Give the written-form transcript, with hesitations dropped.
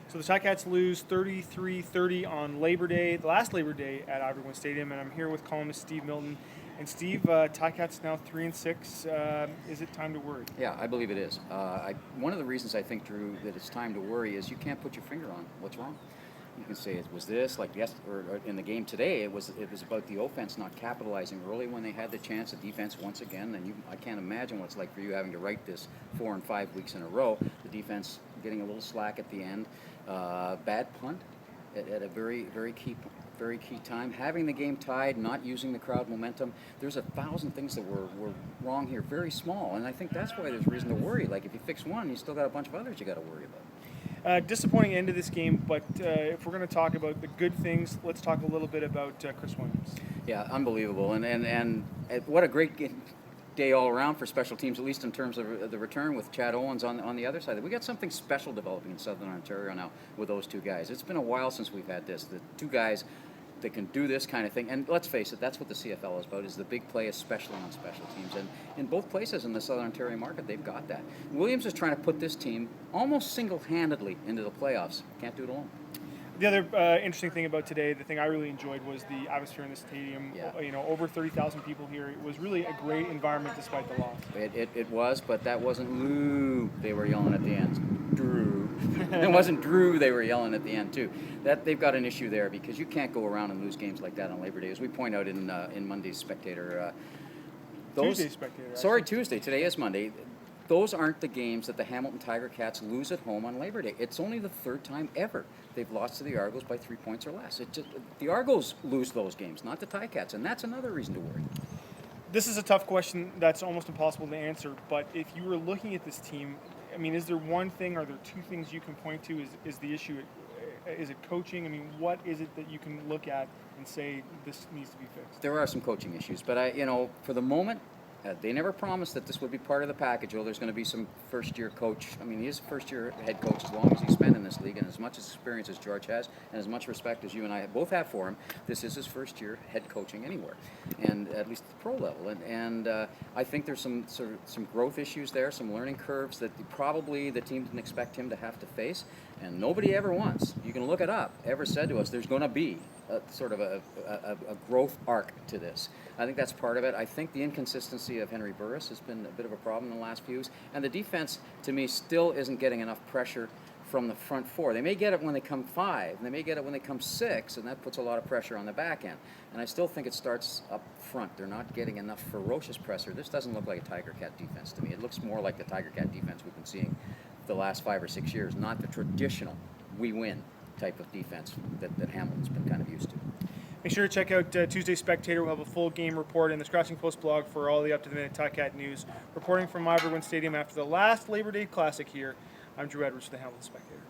So the Ticats lose 33-30 on Labor Day, the last Labor Day at Ivory Stadium, and I'm here with columnist Steve Milton. And Steve, Ticats now 3-6. Is it time to worry? Yeah, I believe it is. One of the reasons I think, Drew, that it's time to worry is you can't put your finger on what's wrong. You can say it was this, like yes, or in the game today, it was about the offense not capitalizing early when they had the chance. The defense once again, and I can't imagine what it's like for you having to write this 4 and 5 weeks in a row. The defense getting a little slack at the end, bad punt at a very key time. Having the game tied, not using the crowd momentum. There's 1,000 things that were wrong here, very small, and I think that's why there's reason to worry. Like if you fix one, you still got a bunch of others you got to worry about. Disappointing end of this game, but if we're going to talk about the good things, let's talk a little bit about Chris Williams. Yeah, unbelievable, and what a great day all around for special teams, at least in terms of the return with Chad Owens on the other side. We got something special developing in Southern Ontario now with those two guys. It's been a while since we've had this. The two guys that can do this kind of thing, and let's face it, that's what the CFL is about, is the big play, especially on special teams. And in both places in the Southern Ontario market, they've got that. Williams is trying to put this team almost single-handedly into the playoffs. Can't do it alone. The other interesting thing about today, the thing I really enjoyed, was the atmosphere in the stadium. Yeah. Over 30,000 people here. It was really a great environment despite the loss. It was, but that wasn't Lou they were yelling at the end. Drew. It wasn't Drew they were yelling at the end, too. That they've got an issue there because you can't go around and lose games like that on Labor Day. As we point out in Monday's Spectator. Tuesday's Spectator. Sorry, Tuesday. Today is Monday. Those aren't the games that the Hamilton Tiger Cats lose at home on Labor Day. It's only the third time ever they've lost to the Argos by 3 points or less. The Argos lose those games, not the Ticats, and that's another reason to worry. This is a tough question that's almost impossible to answer, but if you were looking at this team, I mean, is there one thing, are there two things you can point to? Is the issue, is it coaching? I mean, what is it that you can look at and say this needs to be fixed? There are some coaching issues, but for the moment, they never promised that this would be part of the package. Oh, there's going to be some first-year coach. I mean, he is a first-year head coach as long as he's spent in this league, and as much experience as George has, and as much respect as you and I both have for him, this is his first year head coaching anywhere, and at least at the pro level. And I think there's some growth issues there, some learning curves that probably the team didn't expect him to have to face, and nobody ever once, you can look it up, ever said to us there's going to be a growth arc to this. I think that's part of it. I think the inconsistency of Henry Burris has been a bit of a problem in the last few years. And the defense, to me, still isn't getting enough pressure from the front four. They may get it when they come 5, and they may get it when they come 6, and that puts a lot of pressure on the back end. And I still think it starts up front. They're not getting enough ferocious pressure. This doesn't look like a Tiger Cat defense to me. It looks more like the Tiger Cat defense we've been seeing the last 5 or 6 years, not the traditional we win type of defense that Hamilton's been kind of used to. Make sure to check out Tuesday's Spectator. We'll have a full game report in the Scratching Post blog for all the up-to-the-minute Ticat news. Reporting from Ivory Stadium after the last Labor Day Classic here, I'm Drew Edwards for the Hamilton Spectator.